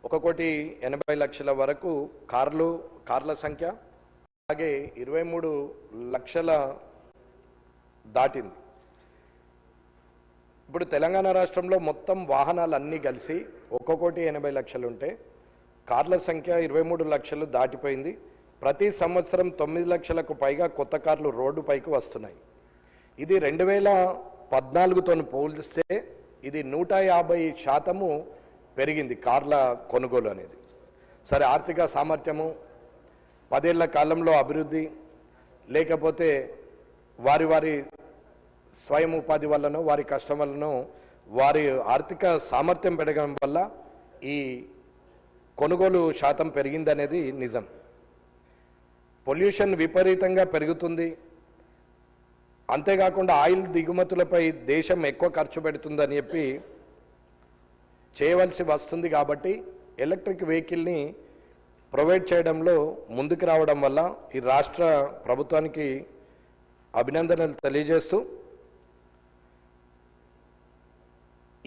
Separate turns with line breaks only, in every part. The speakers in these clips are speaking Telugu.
1,80,00,000 వరకు కార్ల సంఖ్య, అలాగే 23 లక్షల దాటింది. ఇప్పుడు తెలంగాణ రాష్ట్రంలో మొత్తం వాహనాలు అన్నీ కలిసి 1,80,00,000 ఉంటే కార్ల సంఖ్య 23 లక్షలు దాటిపోయింది. ప్రతి సంవత్సరం 9 లక్షలకు పైగా కొత్త కార్లు రోడ్డుపైకి వస్తున్నాయి. ఇది 2014తో పోలిస్తే ఇది 150% పెరిగింది కార్ల కొనుగోలు అనేది. సరే, ఆర్థిక సామర్థ్యము, 10 ఏళ్ల కాలంలో అభివృద్ధి, లేకపోతే వారి స్వయం ఉపాధి వల్లనో వారి కష్టం వల్లనో వారి ఆర్థిక సామర్థ్యం పెరగడం వల్ల ఈ కొనుగోలు శాతం పెరిగిందనేది నిజం. పొల్యూషన్ విపరీతంగా పెరుగుతుంది. అంతేకాకుండా ఆయిల్ దిగుమతులపై దేశం ఎక్కువ ఖర్చు పెడుతుందని చెప్పి చేయవలసి వస్తుంది. కాబట్టి ఎలక్ట్రిక్ వెహికల్ని ప్రొవైడ్ చేయడంలో ముందుకు రావడం వల్ల ఈ రాష్ట్ర ప్రభుత్వానికి అభినందనలు తెలియజేస్తూ,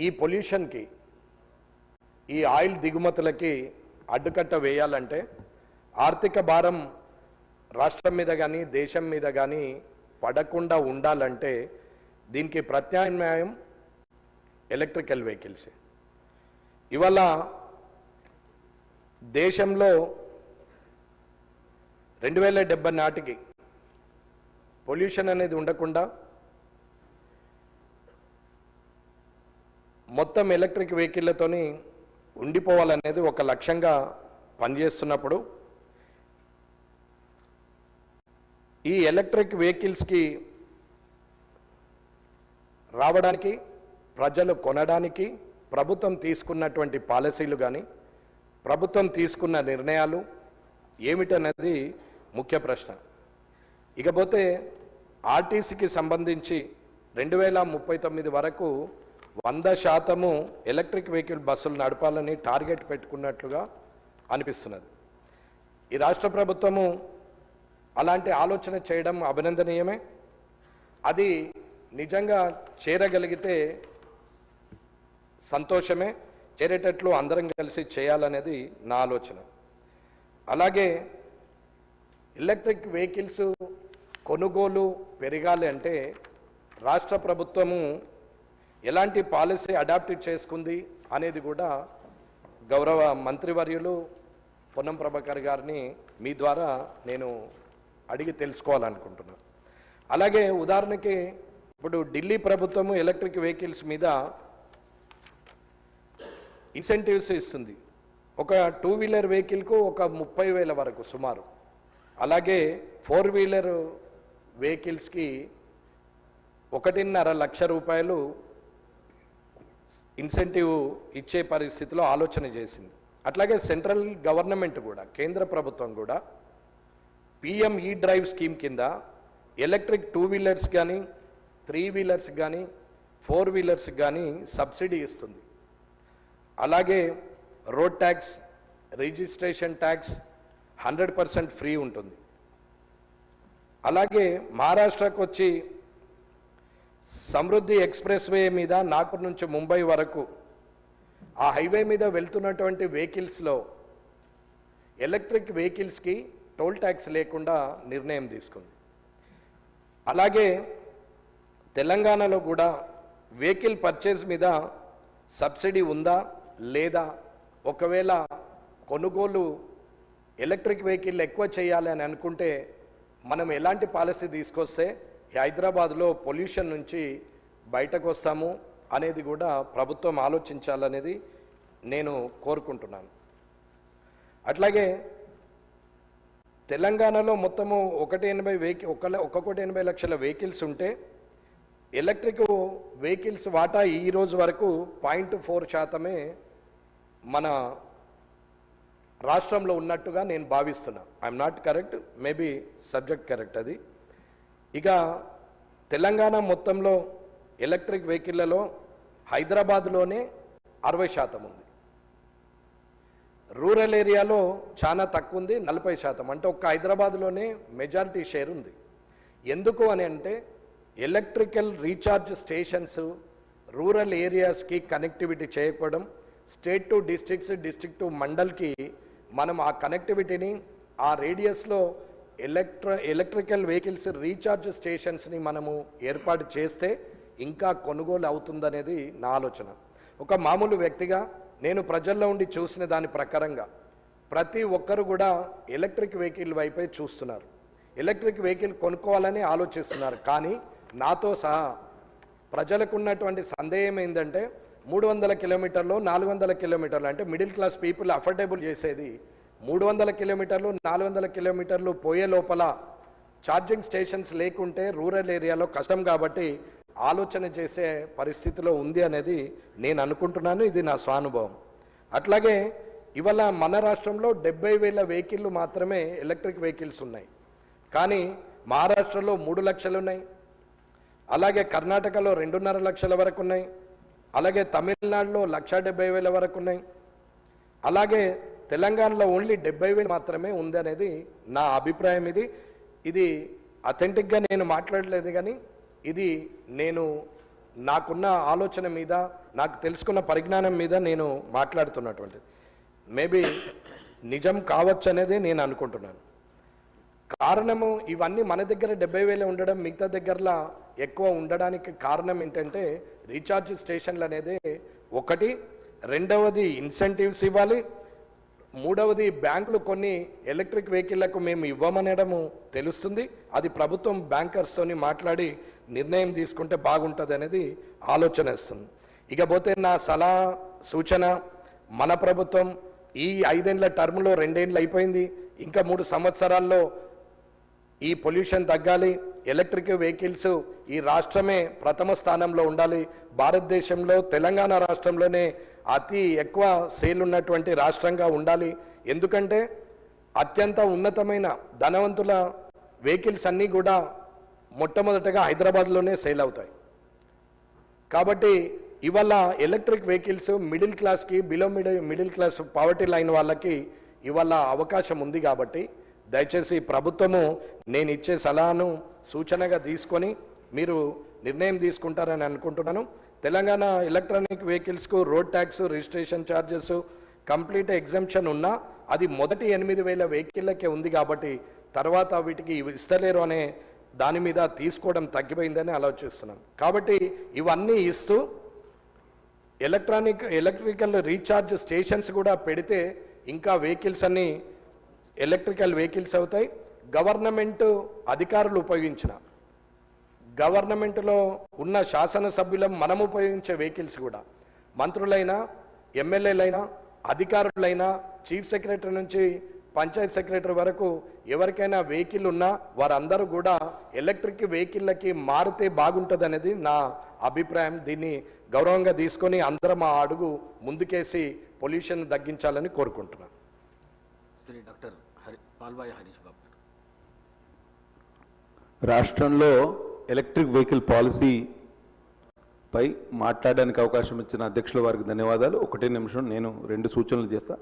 ఈ పొల్యూషన్కి, ఈ ఆయిల్ దిగుమతులకి అడ్డుకట్ట వేయాలంటే ఆర్థిక భారం రాష్ట్రం మీద కానీ దేశం మీద కానీ పడకుండా ఉండాలంటే దీనికి ప్రత్యామ్నాయం ఎలక్ట్రికల్ వెహికల్స్. ఇవాళ దేశంలో 2070 నాటికి పొల్యూషన్ అనేది ఉండకుండా మొత్తం ఎలక్ట్రిక్ వెహికల్లతోని ఉండిపోవాలనేది ఒక లక్ష్యంగా పనిచేస్తున్నప్పుడు ఈ ఎలక్ట్రిక్ వెహికల్స్కి రావడానికి, ప్రజలు కొనడానికి ప్రభుత్వం తీసుకున్నటువంటి పాలసీలు కానీ ప్రభుత్వం తీసుకున్న నిర్ణయాలు ఏమిటనేది ముఖ్య ప్రశ్న. ఇకపోతే ఆర్టీసీకి సంబంధించి 2039 వరకు 100% ఎలక్ట్రిక్ వెహికల్ బస్సులు నడపాలని టార్గెట్ పెట్టుకున్నట్లుగా అనిపిస్తున్నది. ఈ రాష్ట్ర ప్రభుత్వము అలాంటి ఆలోచన చేయడం అభినందనీయమే. అది నిజంగా చేరగలిగితే సంతోషమే. చేరేటట్లు అందరం కలిసి చేయాలనేది నా ఆలోచన. అలాగే ఎలక్ట్రిక్ వెహికల్స్ కొనుగోలు పెరగాలి అంటే రాష్ట్ర ప్రభుత్వము ఎలాంటి పాలసీ అడాప్ట్ చేసుకుంది అనేది కూడా గౌరవ మంత్రివర్యులు పొన్నం ప్రభాకర్ గారిని మీ ద్వారా నేను అడిగి తెలుసుకోవాలనుకుంటున్నాను. అలాగే ఉదాహరణకి ఇప్పుడు ఢిల్లీ ప్రభుత్వము ఎలక్ట్రిక్ వెహికల్స్ మీద ఇన్సెంటివ్స్ ఇస్తుంది. ఒక 2 వీలర్ వెహికల్కు ఒక 30,000 వరకు సుమారు. అలాగే 4 వీలర్ వెహికల్స్కి 1.5 లక్ష రూపాయలు ఇన్సెంటివ్ ఇచ్చే పరిస్థితిలో ఆలోచన చేసింది. అట్లాగే సెంట్రల్ గవర్నమెంట్ కూడా, కేంద్ర ప్రభుత్వం కూడా PM ఈ డ్రైవ్ స్కీమ్ కింద ఎలక్ట్రిక్ 2 వీలర్స్ కానీ 3 వీలర్స్ కానీ 4 వీలర్స్ కానీ సబ్సిడీ ఇస్తుంది. అలాగే road tax, registration tax 100% free ఉంటుంది. అలాగే మహారాష్ట్రకు వచ్చి సమృద్ధి ఎక్స్ప్రెస్ వే మీద నాగ్పూర్ నుంచి ముంబై వరకు ఆ హైవే మీద వెళ్తున్నటువంటి వెహికల్స్లో ఎలక్ట్రిక్ వెహికల్స్కి టోల్ ట్యాక్స్ లేకుండా నిర్ణయం తీసుకుంది. అలాగే తెలంగాణలో కూడా వెహికల్ పర్చేజ్ మీద సబ్సిడీ ఉందా లేదా, ఒకవేళ కొనుగోలు ఎలక్ట్రిక్ వెహికల్ ఎక్కువ చేయాలి అని అనుకుంటే మనం ఎలాంటి పాలసీ తీసుకొస్తే హైదరాబాద్లో పొల్యూషన్ నుంచి బయటకు వస్తాము అనేది కూడా ప్రభుత్వం ఆలోచించాలనేది నేను కోరుకుంటున్నాను. అట్లాగే తెలంగాణలో మొత్తము 1,80,00,000 వెహికల్స్ ఉంటే ఎలక్ట్రిక్ వెహికల్స్ వాటా ఈ రోజు వరకు 0.4% మన రాష్ట్రంలో ఉన్నట్టుగా నేను భావిస్తున్నా. I'm not correct, maybe subject correct అది. ఇక తెలంగాణ మొత్తంలో ఎలక్ట్రిక్ వెహికల్లలో హైదరాబాద్లోనే 60% ఉంది. రూరల్ ఏరియాలో చాలా తక్కువ ఉంది, 40%. అంటే ఒక్క హైదరాబాద్లోనే మెజారిటీ షేర్ ఉంది. ఎందుకు అని అంటే ఎలక్ట్రికల్ రీఛార్జ్ స్టేషన్స్ రూరల్ ఏరియాస్కి కనెక్టివిటీ చేయకపోవడం, state to districts, district to మండల్కి మనం ఆ కనెక్టివిటీని ఆ రేడియస్లో ఎలక్ట్రికల్ వెహికల్స్ రీఛార్జ్ స్టేషన్స్ని మనము ఏర్పాటు చేస్తే ఇంకా కొనుగోలు అవుతుందనేది నా ఆలోచన. ఒక మామూలు వ్యక్తిగా నేను ప్రజల్లో ఉండి చూసిన దాని ప్రకారంగా ప్రతి ఒక్కరు కూడా ఎలక్ట్రిక్ వెహికల్ వైపే చూస్తున్నారు, ఎలక్ట్రిక్ వెహికల్ కొనుక్కోవాలని ఆలోచిస్తున్నారు. కానీ నాతో సహా ప్రజలకు ఉన్నటువంటి సందేహం ఏంటంటే 300 కిలోమీటర్లు 400 కిలోమీటర్లు అంటే మిడిల్ క్లాస్ పీపుల్ అఫోర్డబుల్ చేసేది 300 కిలోమీటర్లు 400 కిలోమీటర్లు పోయే లోపల ఛార్జింగ్ స్టేషన్స్ లేకుంటే రూరల్ ఏరియాలో కష్టం కాబట్టి ఆలోచన చేసే పరిస్థితిలో ఉంది అనేది నేను అనుకుంటున్నాను. ఇది నా స్వానుభవం. అట్లాగే ఇవాళ మన రాష్ట్రంలో 70,000 వెహికల్లు మాత్రమే ఎలక్ట్రిక్ వెహికల్స్ ఉన్నాయి. కానీ మహారాష్ట్రలో 3 లక్షలు ఉన్నాయి, అలాగే కర్ణాటకలో 2.5 లక్షల వరకు ఉన్నాయి, అలాగే తమిళనాడులో 1,70,000 వరకు ఉన్నాయి, అలాగే తెలంగాణలో ఓన్లీ 70,000 మాత్రమే ఉంది అనేది నా అభిప్రాయం. ఇది అథెంటిక్గా నేను మాట్లాడలేదు, కానీ ఇది నేను నాకున్న ఆలోచన మీద, నాకు తెలుసుకున్న పరిజ్ఞానం మీద నేను మాట్లాడుతున్నటువంటిది. మేబీ నిజం కావచ్చు అనేది నేను అనుకుంటున్నాను. కారణము ఇవన్నీ మన దగ్గర 70,000 ఉండడం, మిగతా దగ్గరలా ఎక్కువ ఉండడానికి కారణం ఏంటంటే రీఛార్జ్ స్టేషన్లు అనేది ఒకటి, రెండవది ఇన్సెంటివ్స్ ఇవ్వాలి, మూడవది బ్యాంకులు కొన్ని ఎలక్ట్రిక్ వెహికల్లకు మేము ఇవ్వమనడము తెలుస్తుంది. అది ప్రభుత్వం బ్యాంకర్స్తోని మాట్లాడి నిర్ణయం తీసుకుంటే బాగుంటుంది అనేది ఆలోచన ఇస్తుంది. ఇకపోతే నా సలహా సూచన, మన ప్రభుత్వం ఈ 5 ఏళ్ల టర్మ్లో 2 ఏళ్ళు అయిపోయింది, ఇంకా 3 సంవత్సరాల్లో ఈ పొల్యూషన్ తగ్గాలి, ఎలక్ట్రిక్ వెహికల్స్ ఈ రాష్ట్రమే ప్రథమ స్థానంలో ఉండాలి. భారతదేశంలో తెలంగాణ రాష్ట్రంలోనే అతి ఎక్కువ సేల్ ఉన్నటువంటి రాష్ట్రంగా ఉండాలి. ఎందుకంటే అత్యంత ఉన్నతమైన ధనవంతుల వెహికల్స్ అన్నీ కూడా మొట్టమొదటగా హైదరాబాద్లోనే సేల్ అవుతాయి. కాబట్టి ఇవాళ ఎలక్ట్రిక్ వెహికల్స్ మిడిల్ క్లాస్కి, below middle class poverty line వాళ్ళకి ఇవాళ అవకాశం ఉంది. కాబట్టి దయచేసి ప్రభుత్వము నేను ఇచ్చే సలహాను సూచనగా తీసుకొని మీరు నిర్ణయం తీసుకుంటారని అనుకుంటున్నాను. తెలంగాణ ఎలక్ట్రానిక్ వెహికల్స్కు road tax, registration charges complete exemption ఉన్నా అది మొదటి 8,000 వెహికల్లకే ఉంది. కాబట్టి తర్వాత వీటికి ఇస్తలేరు అనే దాని మీద తీసుకోవడం తగ్గిపోయిందని ఆలోచిస్తున్నాం. కాబట్టి ఇవన్నీ ఇస్తూ ఎలక్ట్రికల్ రీఛార్జ్ స్టేషన్స్ కూడా పెడితే ఇంకా వెహికల్స్ అన్నీ ఎలక్ట్రికల్ వెహికల్స్ అవుతాయి. గవర్నమెంట్ అధికారులు ఉపయోగించిన, గవర్నమెంట్లో ఉన్న శాసనసభ్యులం మనం ఉపయోగించే వెహికల్స్ కూడా మంత్రులైనా, ఎమ్మెల్యేలైనా, అధికారులైనా, చీఫ్ సెక్రటరీ నుంచి పంచాయత్ సెక్రటరీ వరకు ఎవరికైనా వెహికల్ ఉన్నా వారందరూ కూడా ఎలక్ట్రిక్ వెహికల్లకి మారితే బాగుంటుంది అనేది నా అభిప్రాయం. దీన్ని గౌరవంగా తీసుకొని అందరం ఆ అడుగు ముందుకేసి పొల్యూషన్ తగ్గించాలని కోరుకుంటున్నాను.
శ్రీ డాక్టర్ పాల్వాయి హరీష్ బాబు గారు.
రాష్ట్రంలో ఎలక్ట్రిక్ వెహికల్ పాలసీ పై మాట్లాడడానికి అవకాశం ఇచ్చిన అధ్యక్షుల వారికి ధన్యవాదాలు. ఒకటే నిమిషం నేను 2 సూచనలు చేస్తా.